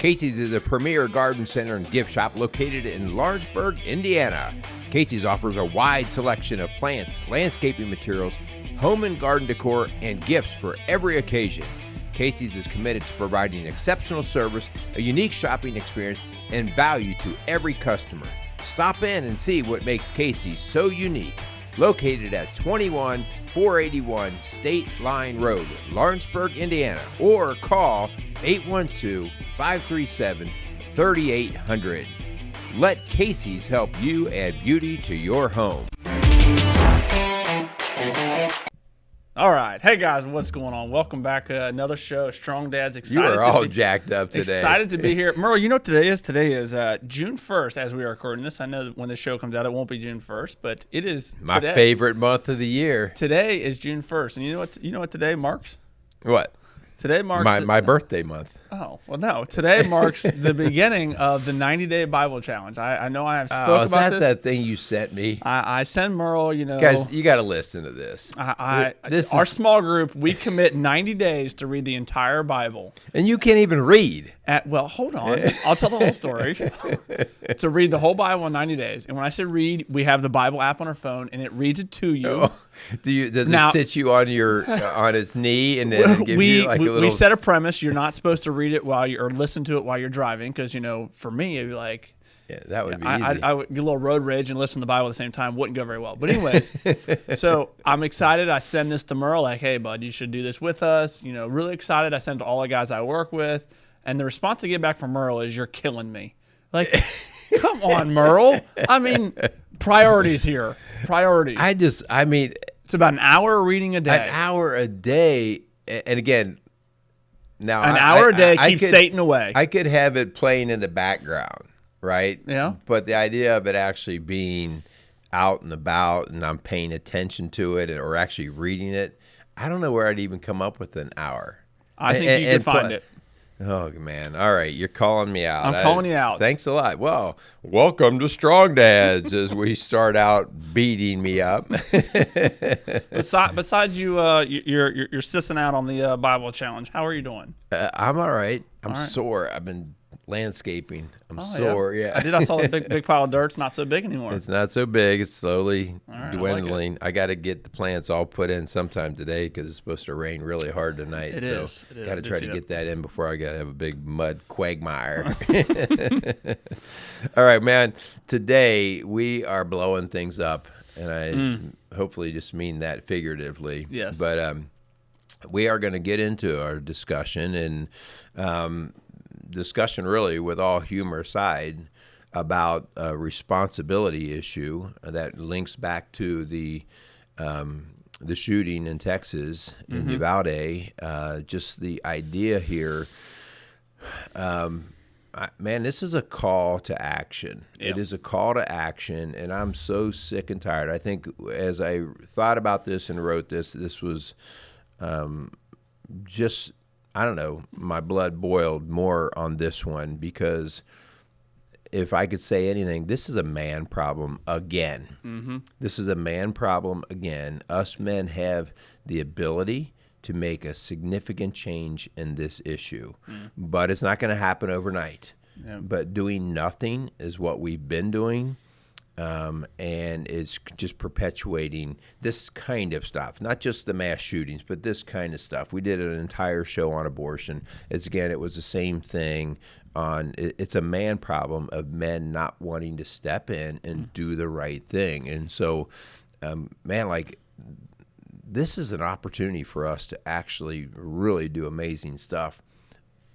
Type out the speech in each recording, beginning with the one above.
Casey's is a premier garden center and gift shop located in Lawrenceburg, Indiana. Casey's offers a wide selection of plants, landscaping materials, home and garden decor, and gifts for every occasion. Casey's is committed to providing exceptional service, a unique shopping experience, and value to every customer. Stop in and see what makes Casey's so unique. Located at 21481 State Line Road, Lawrenceburg, Indiana, or call 812-537-3800. Let Casey's help you add beauty to your home. All right. Hey, guys, what's going on? Welcome back. Another show. Strong Dad's excited. You are all jacked up today. Excited to be here. Merle, you know what today is? Today is June 1st as we are recording this. I know that when the show comes out, it won't be June 1st, but it is my favorite month of the year. Today is June 1st. And you know what today marks? What? Today marks my birthday month. Oh, well, no. Today marks the beginning of the 90-day Bible challenge. I know I have spoke about this. Is that thing you sent me? I send Merle, Guys, you got to listen to this. Our small group, we commit 90 days to read the entire Bible. And you can't even read. Well, hold on. I'll tell the whole story. To read the whole Bible in 90 days. And when I say read, we have the Bible app on our phone, and it reads it to you. Oh, does it sit you on on its knee and then give you like a little... We set a premise. You're not supposed to read it or listen to it while you're driving because, for me, it'd be like... Yeah, that would be easy. I would get a little road rage and listen to the Bible at the same time. Wouldn't go very well. But anyways, so I'm excited. I send this to Merle like, hey, bud, you should do this with us. Really excited. I send it to all the guys I work with. And the response I get back from Merle is, you're killing me. Like, come on, Merle. I mean, priorities here. Priorities. It's about an hour reading a day. An hour a day. And again, now an hour a day keeps Satan away. I could have it playing in the background, right? Yeah. But the idea of it actually being out and about and I'm paying attention to it or actually reading it, I don't know where I'd even come up with an hour. I think you could find it. Oh, man. All right. You're calling me out. I'm calling you out. Thanks a lot. Well, welcome to Strong Dads as we start out beating me up. Besides you're sissing out on the Bible challenge. How are you doing? I'm all right. I'm sore. I've been landscaping. I'm sore. Yeah. I saw the big pile of dirt. It's not so big anymore. It's not so big. It's slowly dwindling. I got to get the plants all put in sometime today because it's supposed to rain really hard tonight. It is. Got to try to get that in before I got to have a big mud quagmire. All right, man. Today we are blowing things up, and I hopefully just mean that figuratively. Yes. But we are going to get into our discussion and discussion really with all humor aside about a responsibility issue that links back to the shooting in Texas in Uvalde. Just the idea here, man, this is a call to action. It is a call to action, and I'm so sick and tired. I think as I thought about this and wrote this was just, I don't know, my blood boiled more on this one because if I could say anything, this is a man problem again. Mm-hmm. This is a man problem again. Us men have the ability to make a significant change in this issue, but it's not going to happen overnight. Yeah. But doing nothing is what we've been doing. And it's just perpetuating this kind of stuff, not just the mass shootings, but this kind of stuff. We did an entire show on abortion. It was the same thing it's a man problem of men not wanting to step in and do the right thing. And so, man, this is an opportunity for us to actually really do amazing stuff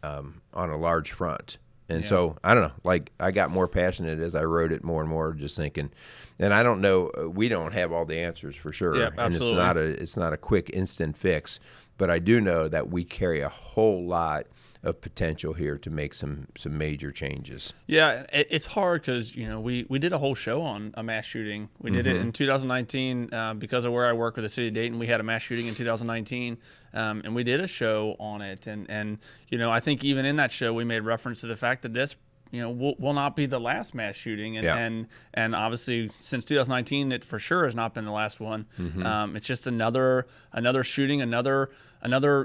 on a large front. And so, I don't know, I got more passionate as I wrote it more and more, just thinking, and I don't know, we don't have all the answers for sure. Yeah, absolutely. And it's not a quick instant fix, but I do know that we carry a whole lot of potential here to make some major changes. Yeah, it's hard because, we did a whole show on a mass shooting. We did it in 2019 because of where I work with the city of Dayton. We had a mass shooting in 2019, and we did a show on it. And I think even in that show, we made reference to the fact that this will not be the last mass shooting. And obviously, since 2019, it for sure has not been the last one. It's just another shooting, another another,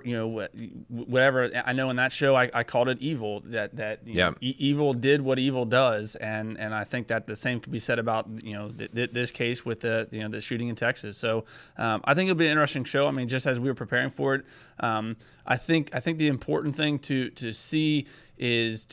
whatever. I know in that show I called it evil. That evil did what evil does, and I think that the same could be said about this case with the shooting in Texas. So I think it'll be an interesting show. I mean, just as we were preparing for it, I think the important thing to see is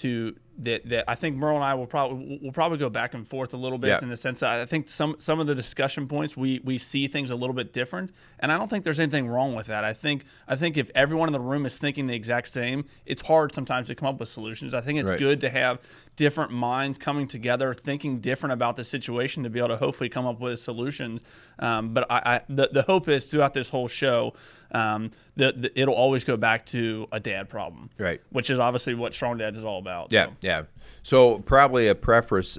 that I think Merle and I will probably go back and forth a little bit in the sense that I think some of the discussion points we see things a little bit different, and I don't think there's anything wrong with that. I think if everyone in the room is thinking the exact same, it's hard sometimes to come up with solutions. I think it's good to have different minds coming together, thinking different about the situation to be able to hopefully come up with solutions. But the hope is throughout this whole show, it'll always go back to a dad problem, right? Which is obviously what Strong Dads is all about. Yeah, yeah. So probably a preface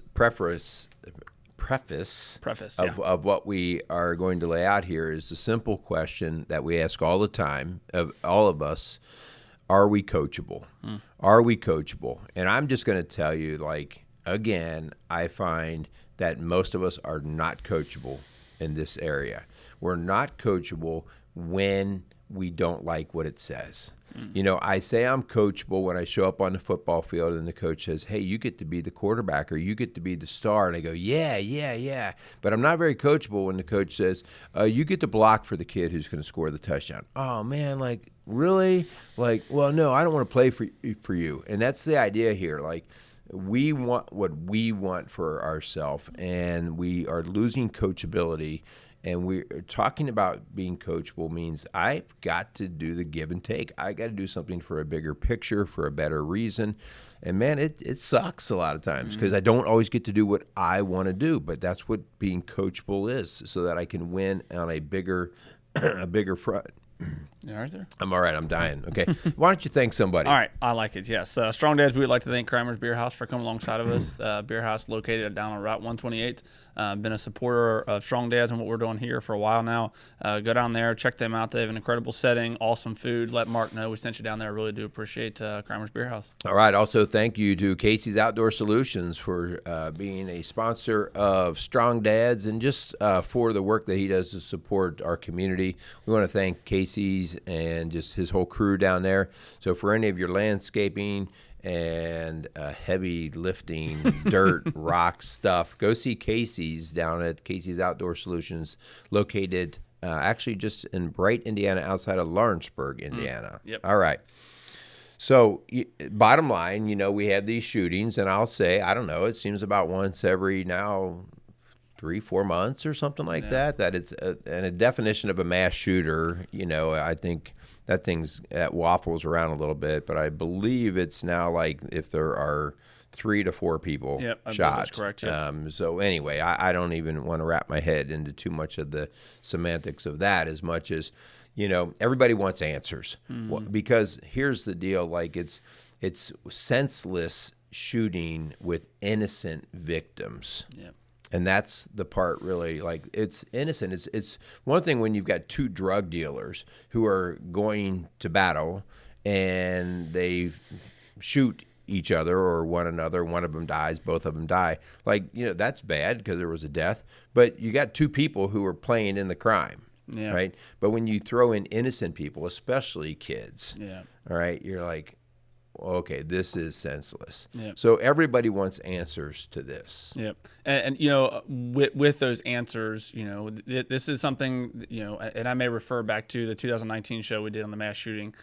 of what we are going to lay out here is the simple question that we ask all the time of all of us: are we coachable? Are we coachable? And I'm just going to tell you, again, I find that most of us are not coachable in this area. We're not coachable when we don't like what it says. I say I'm coachable when I show up on the football field and the coach says, hey, you get to be the quarterback or you get to be the star. And I go, yeah. But I'm not very coachable when the coach says, you get to block for the kid who's going to score the touchdown. Oh, man, really? Well, no, I don't want to play for you. And that's the idea here. We want what we want for ourselves, and we are losing coachability. And we're talking about being coachable means I've got to do the give and take. I got to do something for a bigger picture, for a better reason. And man, it sucks a lot of times because I don't always get to do what I want to do. But that's what being coachable is, so that I can win on a bigger front. You all right there? I'm all right. I'm dying. Okay. Why don't you thank somebody? All right. I like it. Yes. Strong Dads, we would like to thank Kramer's Beer House for coming alongside of us. Beer House located down on Route 128. Been a supporter of Strong Dads and what we're doing here for a while now. Go down there. Check them out. They have an incredible setting. Awesome food. Let Mark know we sent you down there. I really do appreciate Kramer's Beer House. All right. Also, thank you to Casey's Outdoor Solutions for being a sponsor of Strong Dads and just for the work that he does to support our community. We want to thank Casey's and just his whole crew down there. So for any of your landscaping and heavy lifting, dirt, rock stuff, go see Casey's down at Casey's Outdoor Solutions, located actually just in Bright, Indiana, outside of Lawrenceburg, Indiana. Yep. All right. So bottom line, we have these shootings, and I'll say, I don't know, it seems about once every now 3-4 months or something like that it's a definition of a mass shooter. I think that waffles around a little bit, but I believe it's now if there are 3 to 4 people shot. That's correct. Yep. So anyway, I don't even want to wrap my head into too much of the semantics of that, as much as everybody wants answers. Because here's the deal: it's senseless shooting with innocent victims. Yep. And that's the part really, it's innocent. It's one thing when you've got 2 drug dealers who are going to battle and they shoot each other or one another. One of them dies, both of them die. That's bad because there was a death. But you got 2 people who are playing in the crime, right? But when you throw in innocent people, especially kids, all right, you're like, okay, this is senseless. Yep. So everybody wants answers to this. Yep. And with those answers, this is something, and I may refer back to the 2019 show we did on the mass shooting.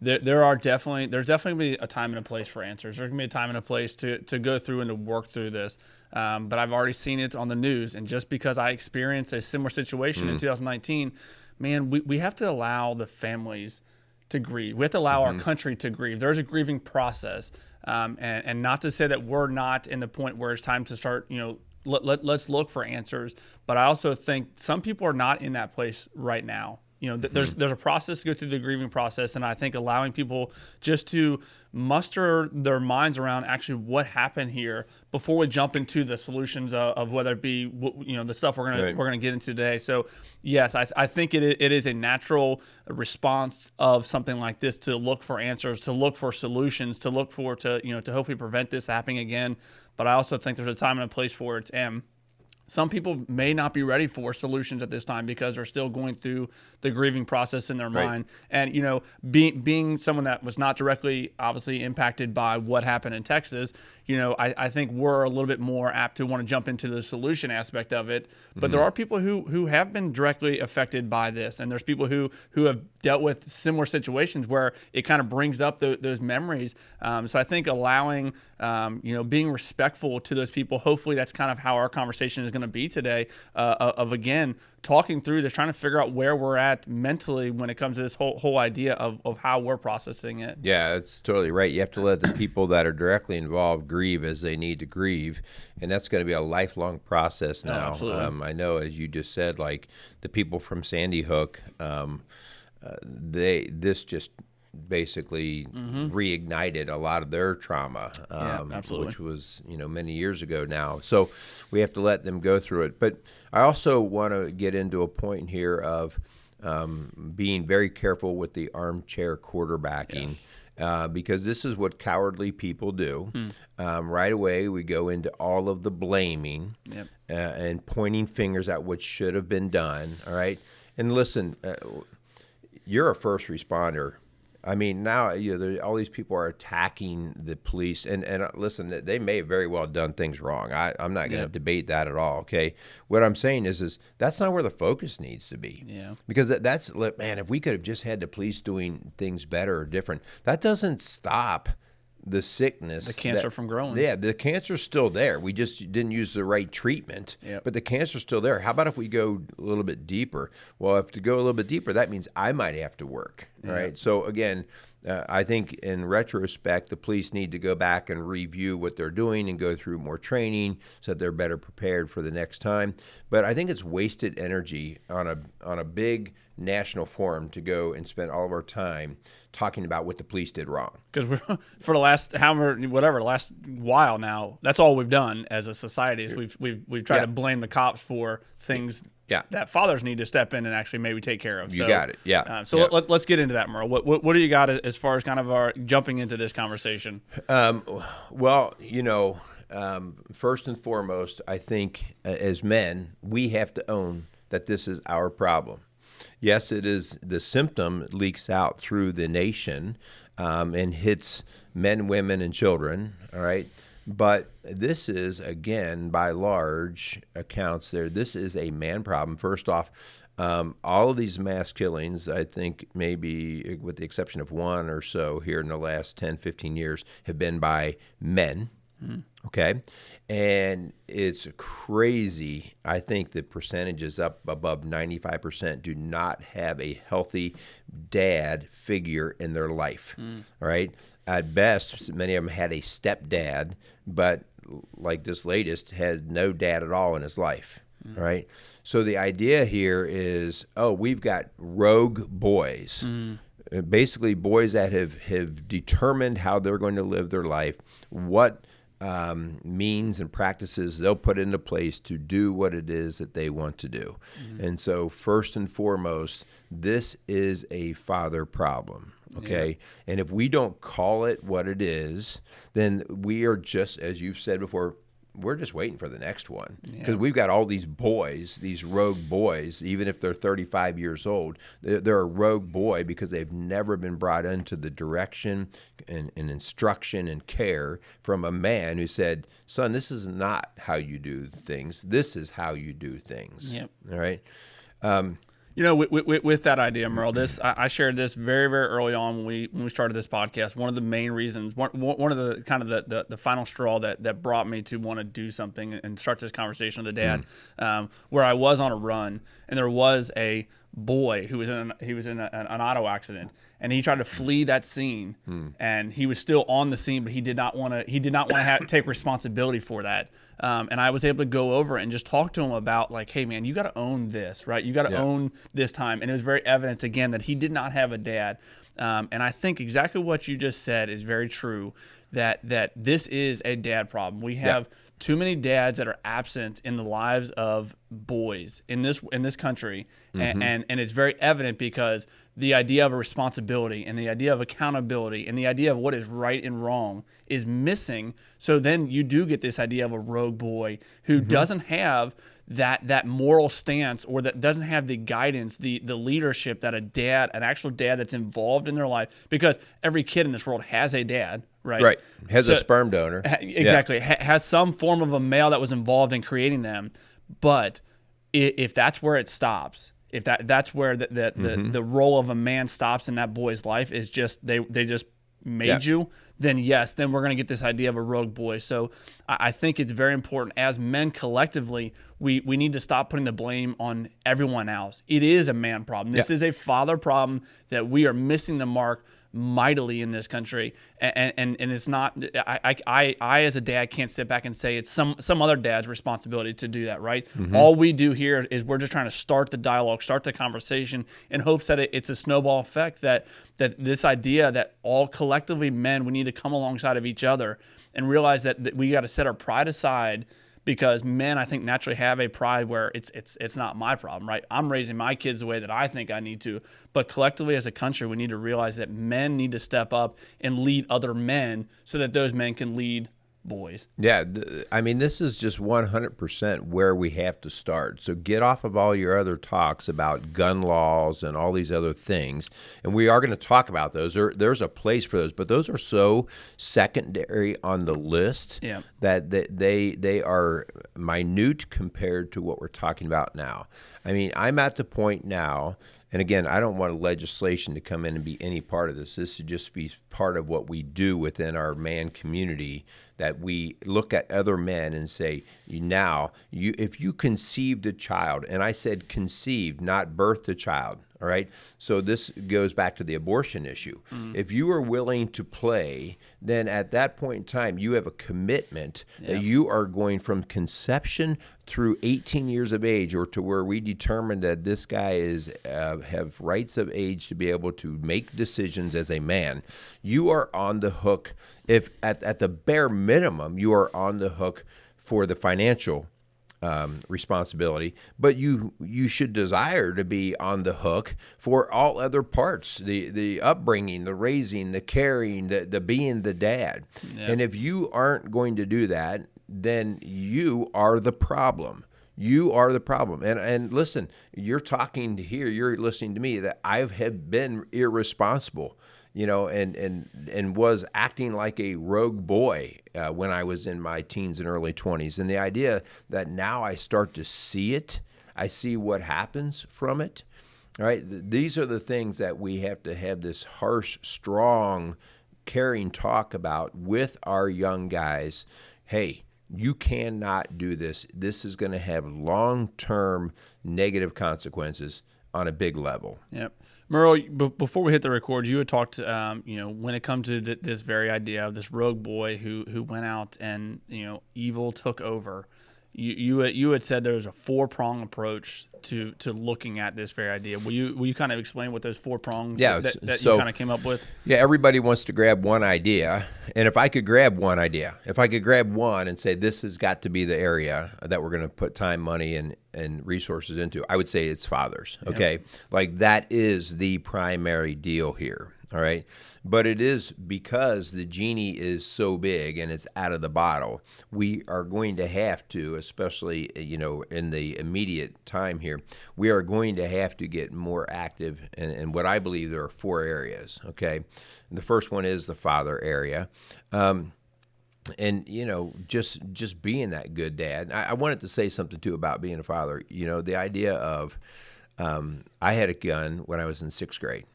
There's definitely be a time and a place for answers. There's gonna be a time and a place to go through and to work through this. But I've already seen it on the news, and just because I experienced a similar situation in 2019, man, we have to allow the families to grieve. We have to allow our country to grieve. There's a grieving process, and not to say that we're not in the point where it's time to start. Let's look for answers. But I also think some people are not in that place right now. There's a process to go through the grieving process, and I think allowing people just to muster their minds around actually what happened here before we jump into the solutions of whether it be the stuff we're gonna get into today. So yes, I think it is a natural response of something like this to look for answers, to look for solutions, to look for to hopefully prevent this happening again. But I also think there's a time and a place for it. And some people may not be ready for solutions at this time because they're still going through the grieving process in their mind. And, being someone that was not directly, obviously, impacted by what happened in Texas, I think we're a little bit more apt to want to jump into the solution aspect of it. But there are people who have been directly affected by this. And there's people who have dealt with similar situations where it kind of brings up those memories. So I think allowing, being respectful to those people, hopefully that's kind of how our conversation is going to be today, of again, talking through this, trying to figure out where we're at mentally when it comes to this whole idea of how we're processing it. Yeah, that's totally right. You have to let the people that are directly involved grieve as they need to grieve, and that's going to be a lifelong process now. Oh, absolutely. I know, as you just said, like the people from Sandy Hook, this just basically reignited a lot of their trauma, absolutely. which was many years ago now. So we have to let them go through it. But I also want to get into a point here of being very careful with the armchair quarterbacking. Yes. Because this is what cowardly people do. Right away, we go into all of the blaming and pointing fingers at what should have been done. All right, and listen, you're a first responder. I mean, now all these people are attacking the police, and listen, they may have very well done things wrong. I'm not going to debate that at all. Okay, what I'm saying is that's not where the focus needs to be. Yeah, because that's man, if we could have just had the police doing things better or different, that doesn't stop the sickness, the cancer from growing. Yeah, the cancer's still there. We just didn't use the right treatment, but the cancer's still there. How about if we go a little bit deeper? Well, if to go a little bit deeper, that means I might have to work, right? So again, I think in retrospect, the police need to go back and review what they're doing and go through more training so that they're better prepared for the next time. But I think it's wasted energy on a big national forum to go and spend all of our time talking about what the police did wrong. Because for the last last while now, that's all we've done as a society is we've tried to blame the cops for things that fathers need to step in and actually maybe take care of. You got it. Yeah. Let's get into that, Merle. What do you got as far as kind of our jumping into this conversation? Well, first and foremost, I think as men, we have to own that this is our problem. Yes, it is. The symptom leaks out through the nation and hits men, women, and children. All right. But this is, again, by large accounts this is a man problem. First off, all of these mass killings, I think maybe with the exception of one or so here in the last 10, 15 years, have been by men. Okay. And it's crazy. I think the percentage is up above 95% do not have a healthy dad figure in their life. All right. At best, many of them had a stepdad, but like this latest had no dad at all in his life. All right. So the idea here is, we've got rogue boys. Basically boys that have determined how they're going to live their life, what means and practices they'll put into place to do what it is that they want to do. And so first and foremost, this is a father problem. Okay. And if we don't call it what it is, then we are just, as you've said before, we're just waiting for the next one because we've got all these boys, these rogue boys, even if they're 35 years old, they're a rogue boy because they've never been brought into the direction and instruction and care from a man who said, son, this is not how you do things. This is how you do things. Yep. All right. With that idea, Merle, I shared this very, very early on when we started this podcast. One of the main reasons, one of the kind of the final straw that brought me to want to do something and start this conversation with the dad, where I was on a run and there was a boy who was in an auto accident, and he tried to flee that scene, and he was still on the scene, but he did not want to take responsibility for that. And I was able to go over and just talk to him about like, hey man, you got to own this, right? You got to own this time. And it was very evident again that he did not have a dad. And I think exactly what you just said is very true. that this is a dad problem. We have too many dads that are absent in the lives of boys in this country, and it's very evident because the idea of a responsibility and the idea of accountability and the idea of what is right and wrong is missing. So then you do get this idea of a rogue boy who doesn't have that moral stance, or that doesn't have the guidance, the leadership that an actual dad that's involved in their life, because every kid in this world has a dad, right? Has a sperm donor. Exactly. Has some form of a male that was involved in creating them. But if that's where it stops, if that's where the role of a man stops in that boy's life, is just they just made you, then yes, then we're going to get this idea of a rogue boy. So I think it's very important as men collectively, we need to stop putting the blame on everyone else. It is a man problem. This is a father problem that we are missing the mark mightily in this country, and it's not. I as a dad can't sit back and say it's some other dad's responsibility to do that, right? All we do here is we're just trying to start the dialogue, start the conversation, in hopes that it's a snowball effect, that this idea that all collectively men, we need to come alongside of each other and realize that we got to set our pride aside. Because men, I think, naturally have a pride where it's not my problem, right? I'm raising my kids the way that I think I need to. But collectively as a country, we need to realize that men need to step up and lead other men so that those men can lead boys. Yeah, I mean, this is just 100% where we have to start. So get off of all your other talks about gun laws and all these other things. And we are going to talk about those. There's a place for those, but those are so secondary on the list that they are minute compared to what we're talking about now. I mean, I'm at the point now. And again, I don't want legislation to come in and be any part of this. This should just be part of what we do within our man community, that we look at other men and say, if you conceived a child, and I said conceived, not birthed a child, all right? So this goes back to the abortion issue. If you are willing to play, then at that point in time, you have a commitment that you are going from conception through 18 years of age, or to where we determine that this guy is have rights of age to be able to make decisions as a man. You are on the hook. If at the bare minimum, you are on the hook for the financial responsibility, but you should desire to be on the hook for all other parts, the upbringing, the raising, the caring, the being the dad. And if you aren't going to do that, then you are the problem. You are the problem. And listen, you're talking here, you're listening to me, that I have been irresponsible, and was acting like a rogue boy when I was in my teens and early 20s. And the idea that now I start to see it, I see what happens from it. All right, these are the things that we have to have this harsh, strong, caring talk about with our young guys. Hey, you cannot do this. This is going to have long-term negative consequences on a big level. Yep. Merle, before we hit the record, you had talked, when it comes to this very idea of this rogue boy who went out and, evil took over. You had said there was a 4-prong approach to looking at this very idea. Will you kind of explain what those 4 prongs that you kind of came up with? Yeah, everybody wants to grab one idea, and if I could grab one idea, and say this has got to be the area that we're going to put time, money, and resources into, I would say it's fathers. Okay, like that is the primary deal here. All right. But it is because the genie is so big and it's out of the bottle. We are going to have to, especially, in the immediate time here, we are going to have to get more active in what I believe there are 4 areas. Okay. And the first one is the father area. And, just being that good dad. I wanted to say something too about being a father. The idea of, I had a gun when I was in 6th grade.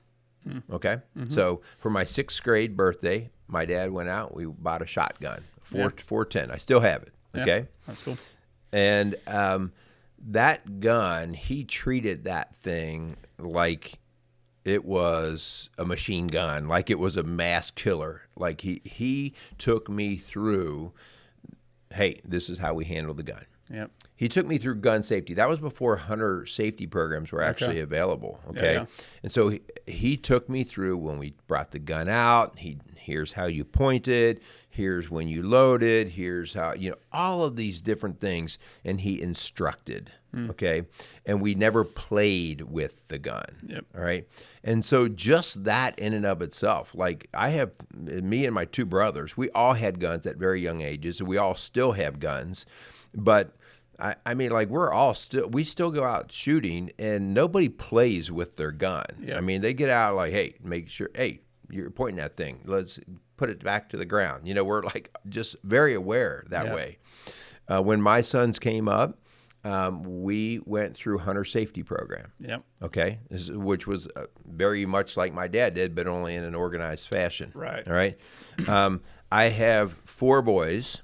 Okay. So for my 6th grade birthday, my dad went out, we bought a shotgun, 410. I still have it. Okay. That's cool. And that gun, he treated that thing like it was a machine gun, like it was a mass killer. Like he took me through, hey, this is how we handle the gun. Yep. He took me through gun safety. That was before hunter safety programs were actually available. Okay. Yeah. And so he took me through when we brought the gun out. Here's how you point it. Here's when you load it. Here's how, all of these different things. And he instructed. Okay. And we never played with the gun. Yep. All right. And so just that in and of itself, like me and my two brothers, we all had guns at very young ages. And we all still have guns. But I mean, like we still go out shooting and nobody plays with their gun. Yep. I mean, they get out like, hey, make sure, hey, you're pointing that thing. Let's put it back to the ground. We're like just very aware that way. When my sons came up, we went through hunter safety program. Yep. Okay. Which was very much like my dad did, but only in an organized fashion. Right. All right. I have 4 boys.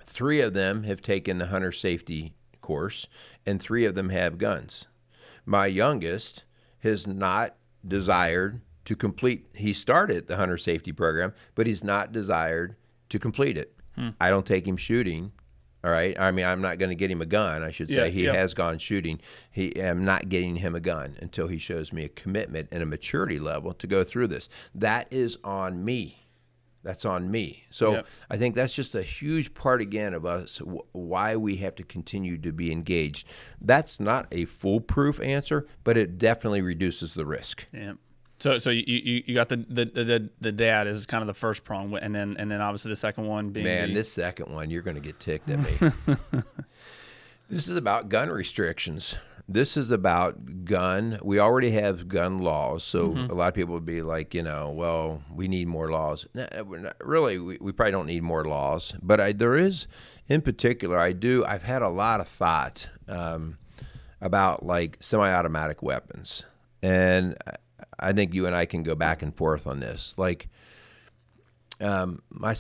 3 of them have taken the hunter safety course, and 3 of them have guns. My youngest has not desired to complete. He started the hunter safety program, but he's not desired to complete it. I don't take him shooting. All right. I mean, I'm not going to get him a gun. I should say he has gone shooting. I'm not getting him a gun until he shows me a commitment and a maturity level to go through this. That is on me. That's on me. So I think that's just a huge part, again, of us, why we have to continue to be engaged. That's not a foolproof answer, but it definitely reduces the risk. Yeah. So you got the dad is kind of the first prong, and then obviously the second one being this second one, you're going to get ticked at me. This is about gun restrictions. This is about gun. We already have gun laws, so a lot of people would be like, well, we need more laws. No, really, we probably don't need more laws. But there is, in particular, I've had a lot of thought about like semi-automatic weapons, and I think you and I can go back and forth on this. Like, my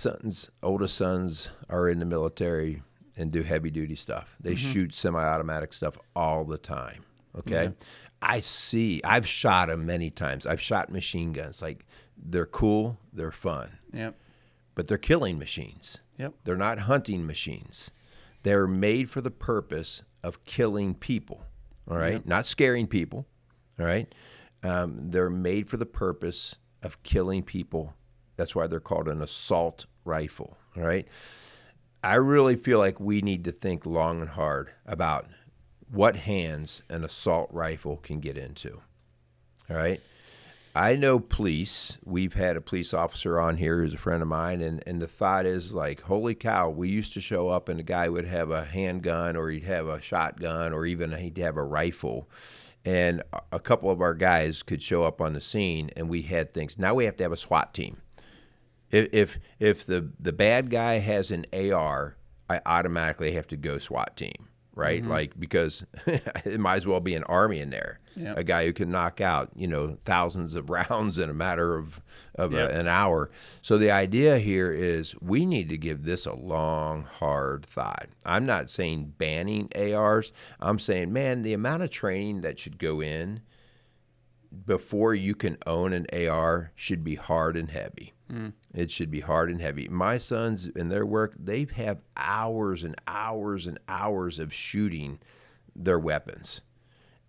oldest sons are in the military and do heavy duty stuff. They shoot semi-automatic stuff all the time. Okay. I've shot them many times. I've shot machine guns. Like, they're cool. They're fun. Yep. But they're killing machines. Yep. They're not hunting machines. They're made for the purpose of killing people. All right. Yep. Not scaring people. All right. They're made for the purpose of killing people. That's why they're called an assault rifle. All right. I really feel like we need to think long and hard about what hands an assault rifle can get into. All right. I know police. We've had a police officer on here who's a friend of mine, and the thought is like, holy cow, we used to show up and the guy would have a handgun or he'd have a shotgun or even he'd have a rifle. And a couple of our guys could show up on the scene and we had things. Now we have to have a SWAT team. If the bad guy has an AR, I automatically have to go SWAT team, right? Like, because it might as well be an army in there. Yep. A guy who can knock out, thousands of rounds in a matter of an hour. So the idea here is we need to give this a long, hard thought. I'm not saying banning ARs. I'm saying, man, the amount of training that should go in before you can own an AR should be hard and heavy. It should be hard and heavy. My sons in their work, they have hours and hours and hours of shooting their weapons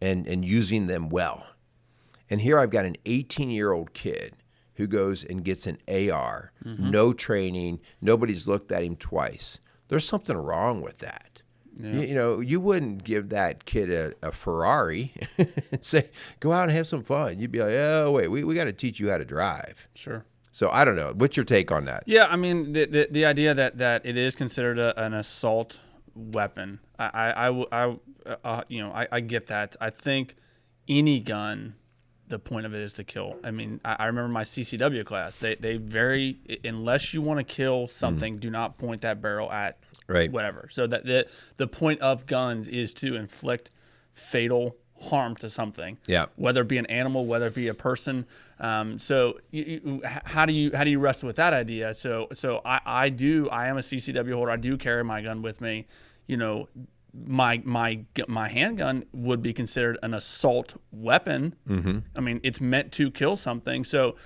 and using them well. And here I've got an 18-year-old kid who goes and gets an AR, no training, nobody's looked at him twice. There's something wrong with that. Yeah. You wouldn't give that kid a Ferrari and say, go out and have some fun. You'd be like, oh, wait, we got to teach you how to drive. Sure. So I don't know. What's your take on that? Yeah, I mean, the idea that it is considered an assault weapon, I get that. I think any gun, the point of it is to kill. I mean, I remember my CCW class. They very, unless you want to kill something, do not point that barrel at whatever. So that the point of guns is to inflict fatal harm to something. Yeah. Whether it be an animal, whether it be a person. So how do you wrestle with that idea? So I am a CCW holder. I do carry my gun with me. My handgun would be considered an assault weapon. I mean, it's meant to kill something. So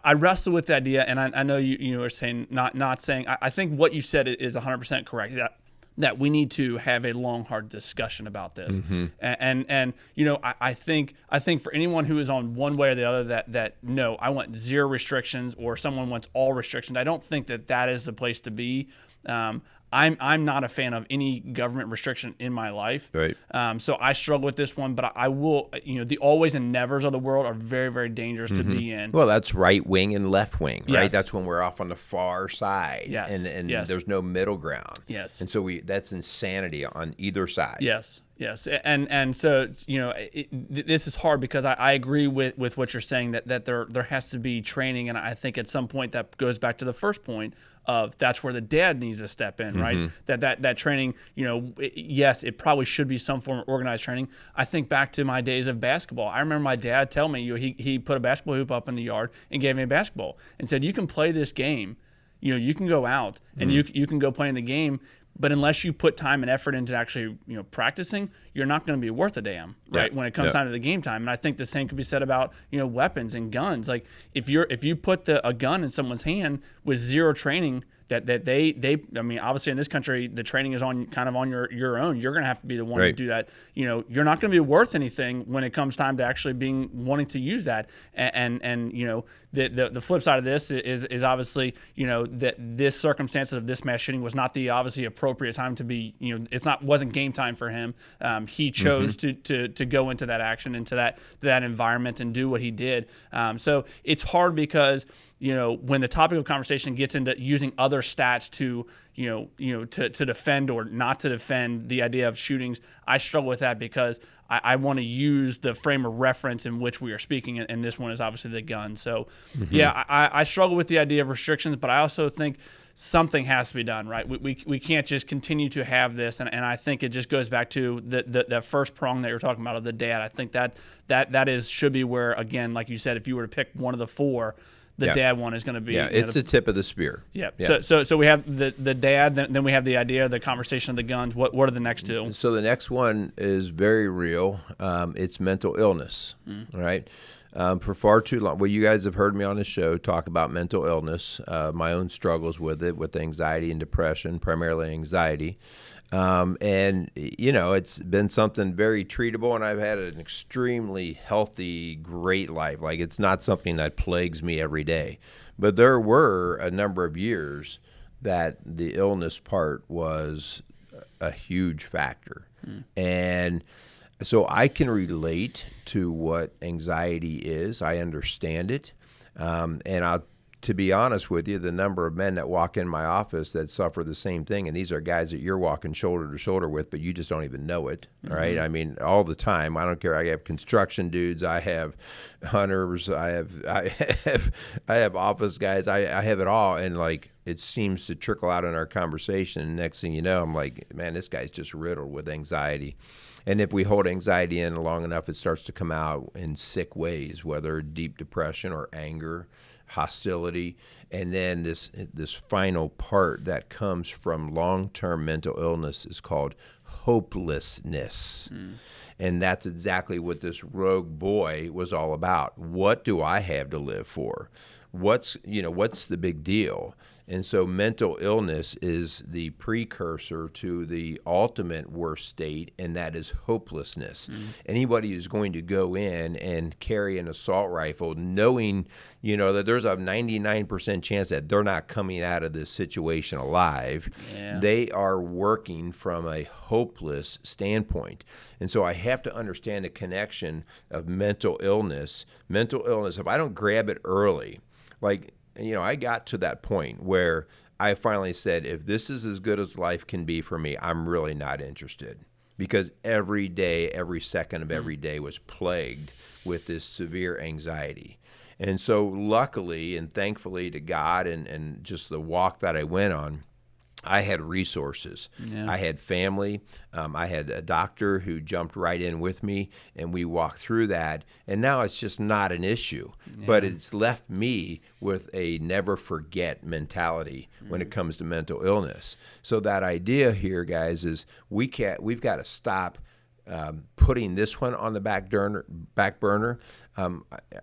I wrestle with the idea, and I know you are saying not saying. I think what you said is 100% correct. That that we need to have a long, hard discussion about this. And you know, I think for anyone who is on one way or the other that no, I want zero restrictions, or someone wants all restrictions, I don't think that is the place to be. I'm not a fan of any government restriction in my life. Right. So I struggle with this one, but I will, you know, the always and nevers of the world are very, very dangerous to be in. Well, that's right wing and left wing, right? Yes. That's when we're off on the far side, Yes. and Yes. there's no middle ground. Yes. And so that's insanity on either side. Yes. Yes. And so, you know, this is hard because I agree with what you're saying, that there has to be training. And I think at some point that goes back to the first point of that's where the dad needs to step in, right? That training, you know, yes, it probably should be some form of organized training. I think back to my days of basketball. I remember my dad tell me, you know, he put a basketball hoop up in the yard and gave me a basketball and said, you can play this game. You know, you can go out and you can go play in the game, but unless you put time and effort into actually, you know, practicing, you're not going to be worth a damn, right? When it comes time to the game time. And I think the same could be said about, you know, weapons and guns. Like if you put a gun in someone's hand with zero training, that they I mean, obviously in this country the training is on your own. You're going to have to be the one to do that. You know, you're not going to be worth anything when it comes time to actually wanting to use that. And you know, the flip side of this is obviously, you know, that this circumstance of this mass shooting was not the obviously appropriate time to be, you know, wasn't game time for him. He chose to go into that action, into that environment, and do what he did. So it's hard because, you know, when the topic of conversation gets into using other stats to defend or not to defend the idea of shootings, I struggle with that because I want to use the frame of reference in which we are speaking, and this one is obviously the gun. So, yeah, I struggle with the idea of restrictions, but I also think something has to be done, right? We can't just continue to have this, and I think it just goes back to the first prong that you're talking about of the dad. I think that should be where, again, like you said, if you were to pick one of the four, the dad one is going to be. Yeah, it's the tip of the spear. Yeah. So we have the dad, then we have the idea, the conversation of the guns. What are the next two? So the next one is very real. It's mental illness, right? For far too long, well, you guys have heard me on the show talk about mental illness, my own struggles with it, with anxiety and depression, primarily anxiety. And, you know, it's been something very treatable, and I've had an extremely healthy, great life. Like, it's not something that plagues me every day. But there were a number of years that the illness part was a huge factor. And so I can relate to what anxiety is. I understand it. And to be honest with you, the number of men that walk in my office that suffer the same thing, and these are guys that you're walking shoulder to shoulder with, but you just don't even know it, right? I mean, all the time. I don't care. I have construction dudes. I have hunters. I have office guys. I have it all, and like it seems to trickle out in our conversation. And next thing you know, I'm like, man, this guy's just riddled with anxiety. And if we hold anxiety in long enough, it starts to come out in sick ways, whether deep depression or anger, hostility, and then this final part that comes from long-term mental illness is called hopelessness. And that's exactly what this rogue boy was all about. What do I have to live for? What's the big deal? And so mental illness is the precursor to the ultimate worst state, and that is hopelessness. Anybody who's going to go in and carry an assault rifle knowing, you know, that there's a 99% chance that they're not coming out of this situation alive, they are working from a hopeless standpoint. And so I have to understand the connection of mental illness. Mental illness, if I don't grab it early, like, you know, I got to that point where I finally said, if this is as good as life can be for me, I'm really not interested. Because every day, every second of every day was plagued with this severe anxiety. And so luckily and thankfully to God and just the walk that I went on, I had resources. I had family. I had a doctor who jumped right in with me, and we walked through that. And now it's just not an issue. But it's left me with a never forget mentality when it comes to mental illness. So that idea here, guys, is we've got to stop putting this one on the back burner.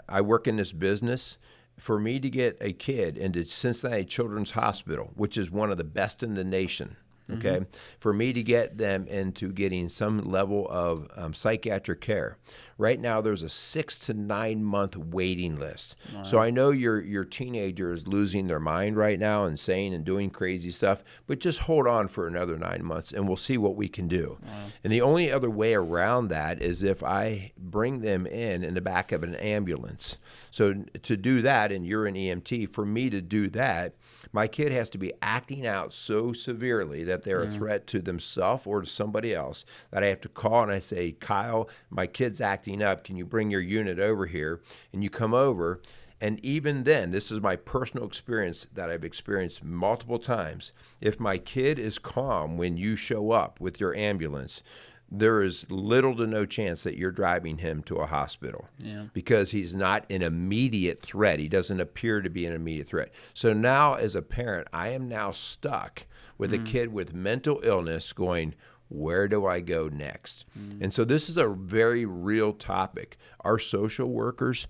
I work in this business. For me to get a kid into Cincinnati Children's Hospital, which is one of the best in the nation, okay, for me to get them into getting some level of psychiatric care. Right now, there's a 6 to 9 month waiting list. Wow. So I know your teenager is losing their mind right now and saying and doing crazy stuff, but just hold on for another 9 months and we'll see what we can do. Wow. And the only other way around that is if I bring them in the back of an ambulance. So to do that, and you're an EMT, for me to do that, my kid has to be acting out so severely that they're a threat to themselves or to somebody else that I have to call and I say, Kyle, my kid's acting up. Can you bring your unit over here? And you come over. And even then, this is my personal experience that I've experienced multiple times. If my kid is calm when you show up with your ambulance, there is little to no chance that you're driving him to a hospital because he's not an immediate threat. He doesn't appear to be an immediate threat. So now as a parent, I am now stuck with a kid with mental illness going, where do I go next? And so this is a very real topic. Our social workers,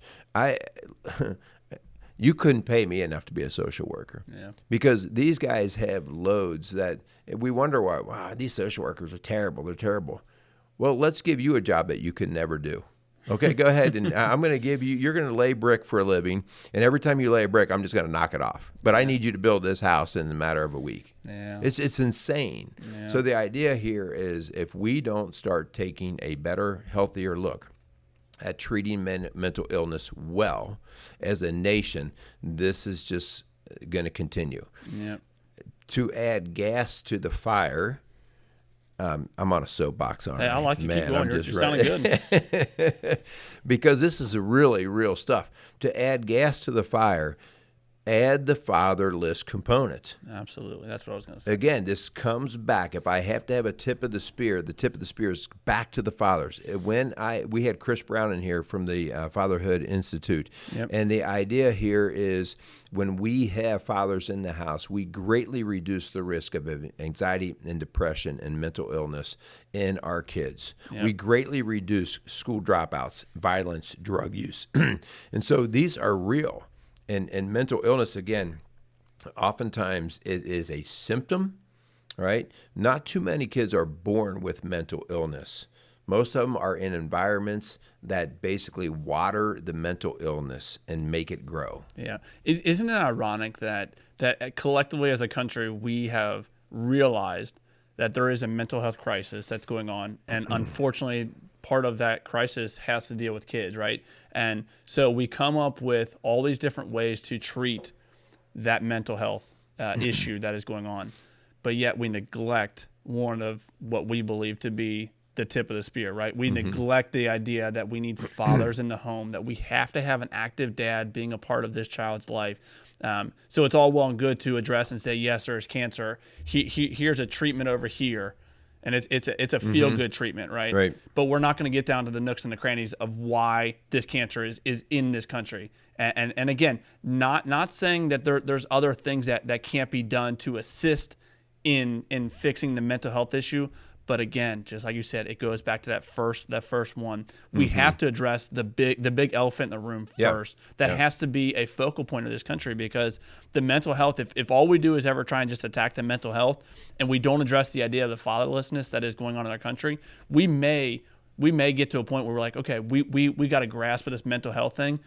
you couldn't pay me enough to be a social worker because these guys have loads that we wonder why, wow, these social workers are terrible. They're terrible. Well, let's give you a job that you could never do. Okay, go ahead. And I'm going to give you, you're going to lay brick for a living. And every time you lay a brick, I'm just going to knock it off. But I need you to build this house in a matter of a week. Yeah. It's insane. Yeah. So the idea here is if we don't start taking a better, healthier look at treating mental illness well as a nation, this is just going to continue. Yep. To add gas to the fire, I'm on a soapbox on it. Hey, I like you. Keep going. You're sounding good. Because this is really real stuff. To add gas to the fire, add the fatherless component. Absolutely. That's what I was going to say. Again, this comes back. If I have to have a tip of the spear, the tip of the spear is back to the fathers. We had Chris Brown in here from the Fatherhood Institute. Yep. And the idea here is when we have fathers in the house, we greatly reduce the risk of anxiety and depression and mental illness in our kids. Yep. We greatly reduce school dropouts, violence, drug use. And so these are real. And mental illness, again, oftentimes it is a symptom, right? Not too many kids are born with mental illness. Most of them are in environments that basically water the mental illness and make it grow. Yeah. Isn't it ironic that collectively as a country we have realized that there is a mental health crisis that's going on, and unfortunately part of that crisis has to deal with kids, right? And so we come up with all these different ways to treat that mental health issue that is going on, but yet we neglect one of what we believe to be the tip of the spear, right? We neglect the idea that we need fathers in the home, that we have to have an active dad being a part of this child's life. So it's all well and good to address and say, yes, there's cancer. Here's a treatment over here. And it's a feel-good treatment, right? Right. But we're not going to get down to the nooks and the crannies of why this cancer is in this country. And again, not saying that there's other things that can't be done to assist in fixing the mental health issue. But again, just like you said, it goes back to that first one. We have to address the big elephant in the room first. That has to be a focal point of this country, because the mental health, if all we do is ever try and just attack the mental health and we don't address the idea of the fatherlessness that is going on in our country, we may get to a point where we're like, okay, we got a grasp of this mental health thing.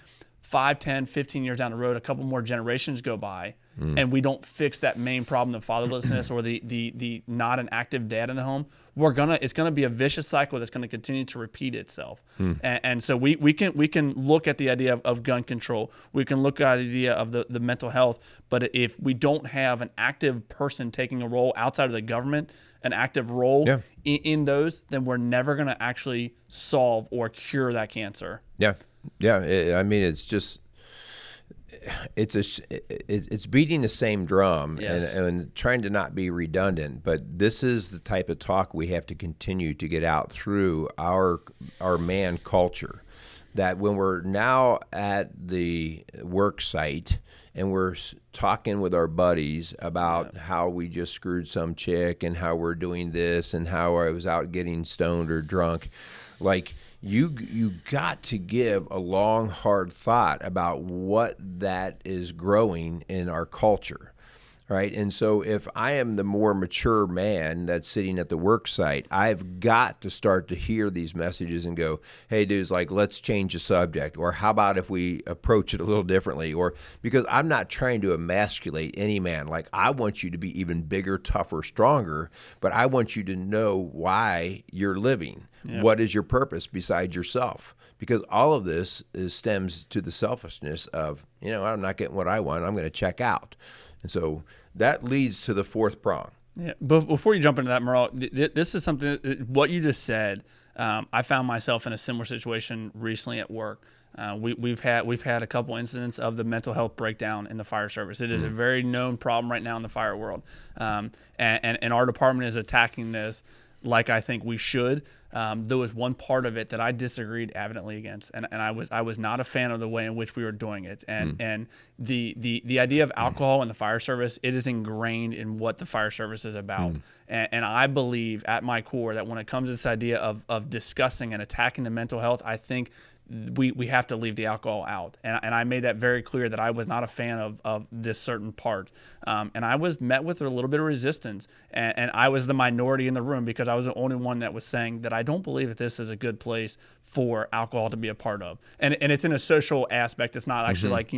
5, 10, 15 years down the road, a couple more generations go by, and we don't fix that main problem of fatherlessness or the not an active dad in the home, it's gonna be a vicious cycle that's gonna continue to repeat itself. And so we can look at the idea of gun control, we can look at the idea of the mental health, but if we don't have an active person taking a role outside of the government, an active role in those, then we're never gonna actually solve or cure that cancer. Yeah, I mean, it's just it's beating the same drum and trying to not be redundant. But this is the type of talk we have to continue to get out through our man culture. That when we're now at the work site and we're talking with our buddies about how we just screwed some chick and how we're doing this and how I was out getting stoned or drunk, like. You got to give a long, hard thought about what that is growing in our culture, right? And so if I am the more mature man that's sitting at the work site, I've got to start to hear these messages and go, hey, dudes, like, let's change the subject. Or how about if we approach it a little differently? Or because I'm not trying to emasculate any man. Like, I want you to be even bigger, tougher, stronger, but I want you to know why you're living. Yep. What is your purpose besides yourself? Because all of this stems to the selfishness of, I'm not getting what I want. I'm going to check out. And so that leads to the fourth prong. Yeah, but before you jump into that, Merle, this is something, what you just said, I found myself in a similar situation recently at work. We've had a couple incidents of the mental health breakdown in the fire service. It is a very known problem right now in the fire world. And our department is attacking this like I think we should. There was one part of it that I disagreed avidly against, and I was not a fan of the way in which we were doing it. And the idea of alcohol in the fire service, it is ingrained in what the fire service is about. And I believe at my core that when it comes to this idea of discussing and attacking the mental health, I think we have to leave the alcohol out. And I made that very clear that I was not a fan of this certain part. And I was met with a little bit of resistance. And I was the minority in the room because I was the only one that was saying that I don't believe that this is a good place for alcohol to be a part of. And it's in a social aspect. It's not actually like,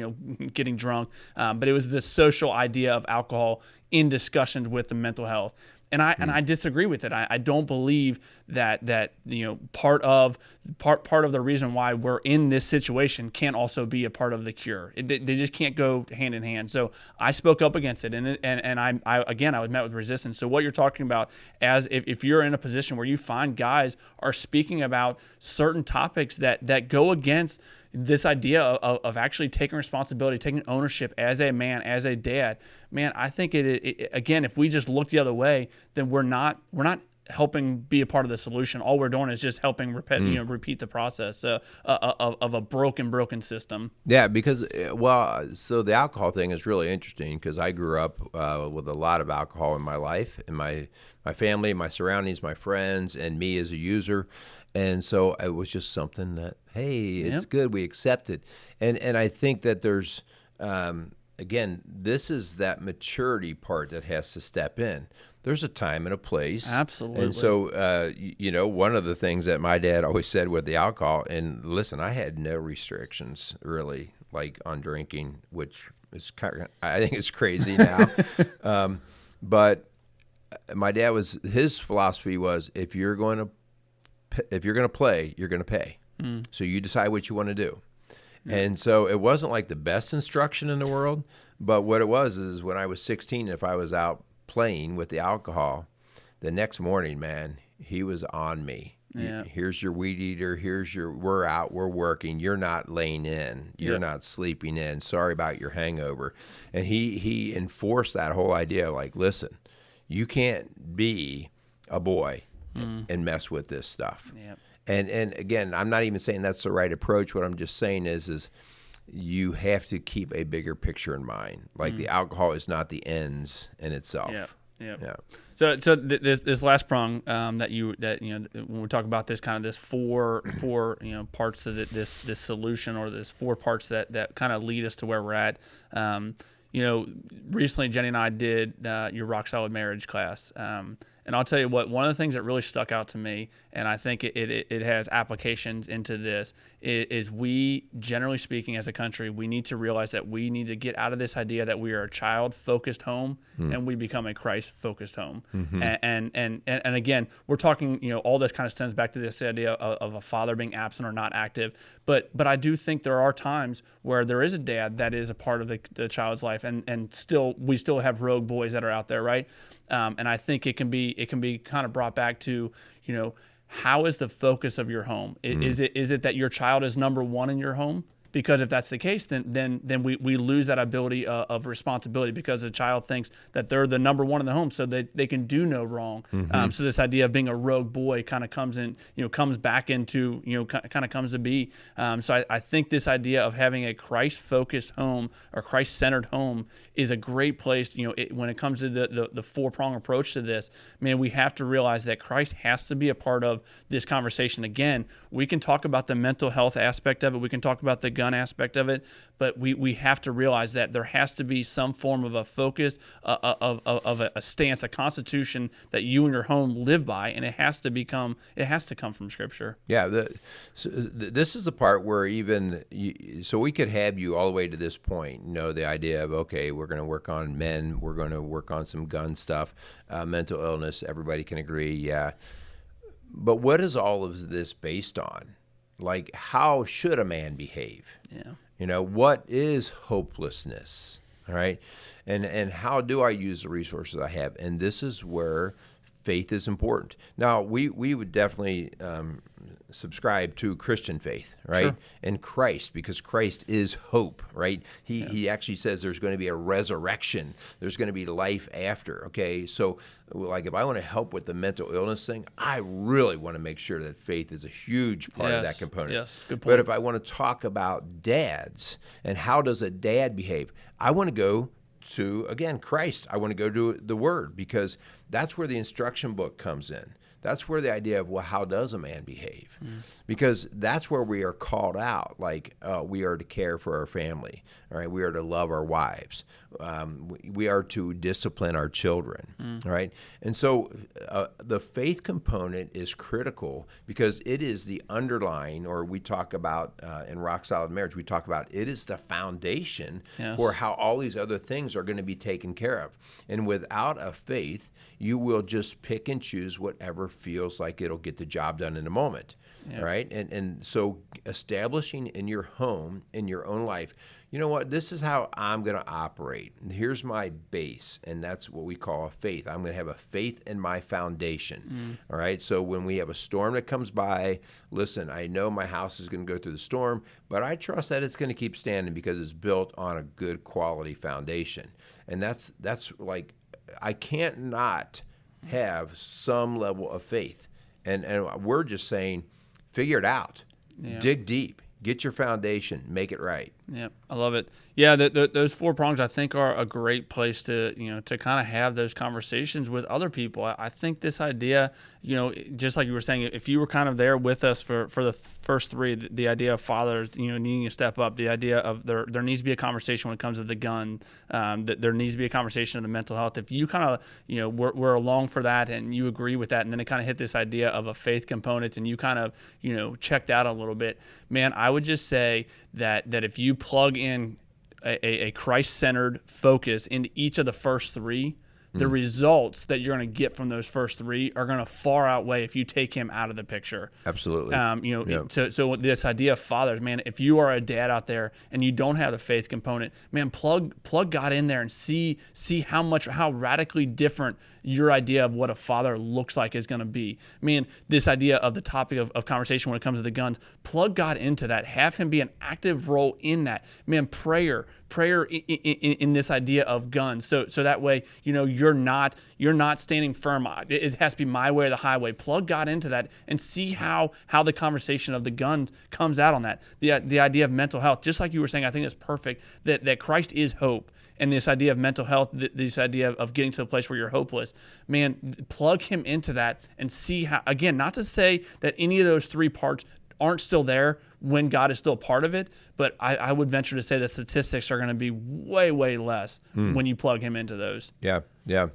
getting drunk. But it was the social idea of alcohol in discussions with the mental health. And I disagree with it. I don't believe that part of the reason why we're in this situation can't also be a part of the cure. They just can't go hand in hand. So I spoke up against it, and I was met with resistance. So what you're talking about, as if you're in a position where you find guys are speaking about certain topics that go against this idea of actually taking responsibility, taking ownership as a man, as a dad, man, I think it again, if we just look the other way, then we're not helping be a part of the solution. All we're doing is just helping repeat the process of a broken system. Yeah, because so the alcohol thing is really interesting because I grew up with a lot of alcohol in my life, in my family, my surroundings, my friends, and me as a user. And so it was just something that, hey, it's good. We accept it. And I think that there's, again, this is that maturity part that has to step in. There's a time and a place. Absolutely. And so, one of the things that my dad always said with the alcohol, and listen, I had no restrictions really, like on drinking, which is I think it's crazy now. But my dad his philosophy was, if you're going to play, you're going to pay. So you decide what you want to do. Yeah. And so it wasn't like the best instruction in the world, but what it was is when I was 16, if I was out playing with the alcohol, the next morning, man, he was on me. Yeah. Here's your weed eater. We're out, we're working. You're not laying in. You're not sleeping in. Sorry about your hangover. And he enforced that whole idea, like, listen, you can't be a boy and mess with this stuff. Yep. And again, I'm not even saying that's the right approach. What I'm just saying is you have to keep a bigger picture in mind. Like the alcohol is not the ends in itself. Yeah. So this last prong that when we talk about this kind of this four parts of this solution, or this four parts that kind of lead us to where we're at. Recently Jenny and I did your Rock Solid Marriage class. And I'll tell you what, one of the things that really stuck out to me, and I think it has applications into this, is we, generally speaking as a country, we need to realize that we need to get out of this idea that we are a child-focused home and we become a Christ-focused home. And again, we're talking, all this kind of stems back to this idea of a father being absent or not active. But I do think there are times where there is a dad that is a part of the child's life, and we still have rogue boys that are out there, right? And I think it can be kind of brought back to, how is the focus of your home? Is it that your child is number one in your home? Because if that's the case, then we lose that ability of responsibility, because the child thinks that they're the number one in the home, so they can do no wrong. So this idea of being a rogue boy kind of comes back into, kind of comes to be. So I think this idea of having a Christ-focused home or Christ-centered home is a great place. When it comes to the four-prong approach to this, man, we have to realize that Christ has to be a part of this conversation. Again, we can talk about the mental health aspect of it. We can talk about the gun gun aspect of it, but we have to realize that there has to be some form of a focus, of a stance, a constitution that you and your home live by, and it has to come from Scripture. Yeah, this is the part where so we could have you all the way to this point, the idea of, okay, we're going to work on men, we're going to work on some gun stuff, mental illness, everybody can agree, yeah. But what is all of this based on? Like, how should a man behave? Yeah. What is hopelessness? All right. And how do I use the resources I have? And this is where faith is important. Now, we would definitely subscribe to Christian faith, right? Sure. And Christ, because Christ is hope, right? He actually says there's going to be a resurrection. There's going to be life after, okay? So, like, if I want to help with the mental illness thing, I really want to make sure that faith is a huge part of that component. Yes, good point. But if I want to talk about dads and how does a dad behave, I want to go to, again, Christ. I want to go to the Word, because that's where the instruction book comes in. That's where the idea of, well, how does a man behave? Because that's where we are called out. Like, we are to care for our family. All right, we are to love our wives. We are to discipline our children. All right, and so the faith component is critical, because it is the underlying, or we talk about in Rock Solid Marriage, we talk about it is the foundation for how all these other things are going to be taken care of. And without a faith, you will just pick and choose whatever feels like it'll get the job done in a moment, right? And so establishing in your home, in your own life, you know what, this is how I'm going to operate. Here's my base, and that's what we call a faith. I'm going to have a faith in my foundation, all right? So when we have a storm that comes by, listen, I know my house is going to go through the storm, but I trust that it's going to keep standing because it's built on a good quality foundation. And that's like, I can't not have some level of faith. And we're just saying, figure it out. Dig deep. Get your foundation. Make it right. Yeah, I love it. Yeah, those 4 prongs, I think, are a great place to kind of have those conversations with other people. I think this idea, just like you were saying, if you were kind of there with us for the first 3, the idea of fathers, needing to step up, the idea of there needs to be a conversation when it comes to the gun, that there needs to be a conversation of the mental health. If you kind of, we're along for that and you agree with that, and then it kind of hit this idea of a faith component and you kind of, checked out a little bit, man, I would just say that if you plug in a Christ-centered focus into each of the first 3, the results that you're going to get from those first 3 are going to far outweigh if you take him out of the picture. Absolutely. So this idea of fathers, man, if you are a dad out there and you don't have the faith component, man, plug God in there and see how radically different your idea of what a father looks like is going to be. Man, this idea of the topic of conversation when it comes to the guns, plug God into that. Have him be an active role in that. Man, prayer in this idea of guns. So that way, you're not standing firm. It has to be my way or the highway. Plug God into that and see how the conversation of the guns comes out on that. The idea of mental health, just like you were saying, I think it's perfect that Christ is hope. And this idea of mental health, this idea of getting to a place where you're hopeless, man, plug him into that and see how, again, not to say that any of those 3 parts aren't still there when God is still part of it, but I would venture to say that statistics are going to be way, way less when you plug him into those. Yeah.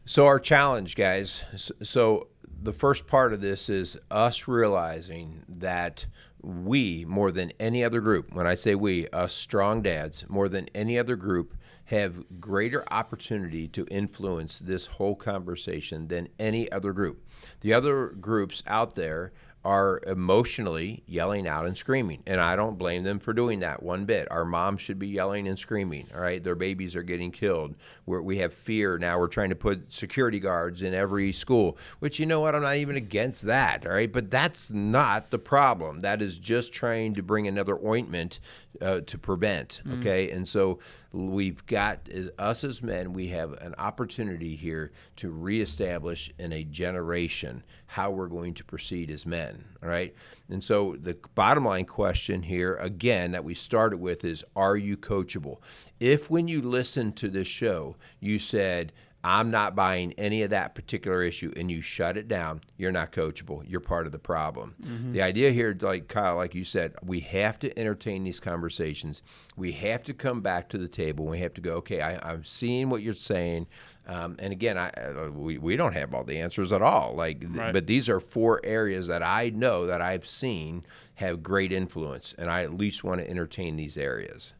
So our challenge, guys, so the first part of this is us realizing that we, more than any other group, when I say we, us strong dads, more than any other group, have greater opportunity to influence this whole conversation than any other group. The other groups out there are emotionally yelling out and screaming, and I don't blame them for doing that one bit. Our moms should be yelling and screaming, all right? Their babies are getting killed. We have fear now. We're trying to put security guards in every school, which, you know what, I'm not even against that, all right? But that's not the problem. That is just trying to bring another ointment to prevent, okay? And so we've got, us as men, we have an opportunity here to reestablish in a generation how we're going to proceed as men, all right? And so the bottom line question here, again, that we started with is, are you coachable? If when you listen to this show, you said, I'm not buying any of that particular issue, and you shut it down, you're not coachable. You're part of the problem. The idea here, like Kyle, like you said, we have to entertain these conversations. We have to come back to the table. We have to go, okay, I'm seeing what you're saying. And again, we don't have all the answers at all. But these are 4 areas that I know that I've seen have great influence, and I at least want to entertain these areas.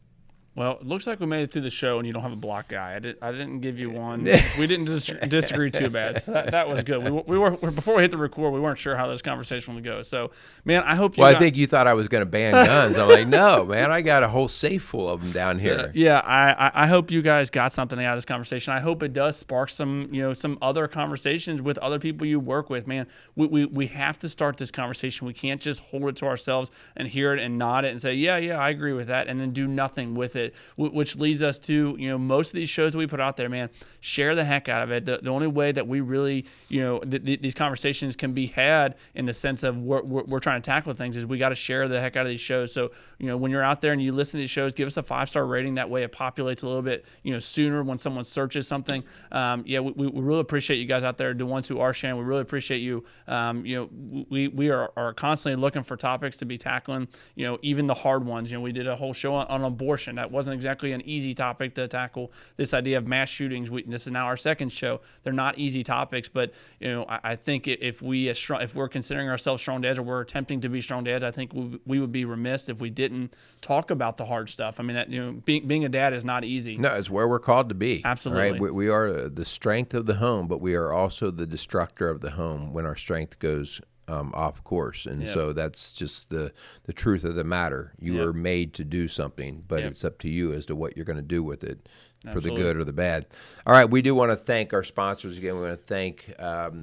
Well, it looks like we made it through the show, and you don't have a block guy. I didn't give you one. We didn't disagree too bad, so that was good. We were before we hit the record, we weren't sure how this conversation would go. So, man, I hope you. Well, I think you thought I was going to ban guns. I'm like, no, man, I got a whole safe full of them down here. Yeah, I hope you guys got something out of this conversation. I hope it does spark some other conversations with other people you work with. Man, we have to start this conversation. We can't just hold it to ourselves and hear it and nod it and say, yeah, I agree with that, and then do nothing with it. Which leads us to, most of these shows that we put out there, man, share the heck out of it. The only way that we really, these conversations can be had in the sense of we're trying to tackle things is we got to share the heck out of these shows. So, when you're out there and you listen to these shows, give us a 5-star rating. That way it populates a little bit, sooner when someone searches something. We really appreciate you guys out there, the ones who are sharing. We really appreciate you. We are constantly looking for topics to be tackling, even the hard ones. We did a whole show on abortion. That wasn't exactly an easy topic to tackle. This idea of mass shootings, this is now our second show. They're not easy topics, but I think if we're considering ourselves strong dads, or we're attempting to be strong dads, I think we would be remiss if we didn't talk about the hard stuff. I mean, that being a dad is not easy. No, it's where we're called to be. Absolutely, right? We are the strength of the home, but we are also the destructor of the home when our strength goes off course. And so that's just the truth of the matter. You are made to do something, but it's up to you as to what you're going to do with it. For the good or the bad. All right, we do want to thank our sponsors again. We want to thank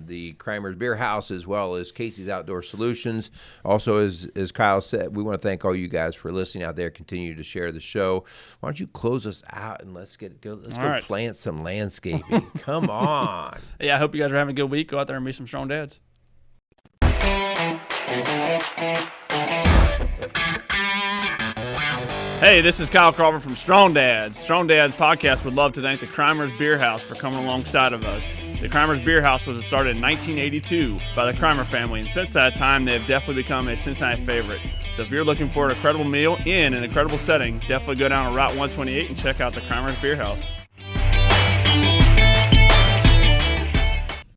the Kramer's Beer House as well as Casey's Outdoor Solutions. Also, as Kyle said, we want to thank all you guys for listening out there. Continue to share the show. Why don't you close us out and let's go plant some landscaping. Come on. Yeah, I hope you guys are having a good week. Go out there and be some strong dads. Hey, this is Kyle Crawford from Strong Dads. Strong Dads podcast would love to thank the Kramer's Beer House for coming alongside of us. The Kramer's Beer House was started in 1982 by the Kramer family, and since that time, they have definitely become a Cincinnati favorite. So if you're looking for an incredible meal in an incredible setting, definitely go down to Route 128 and check out the Kramer's Beer House.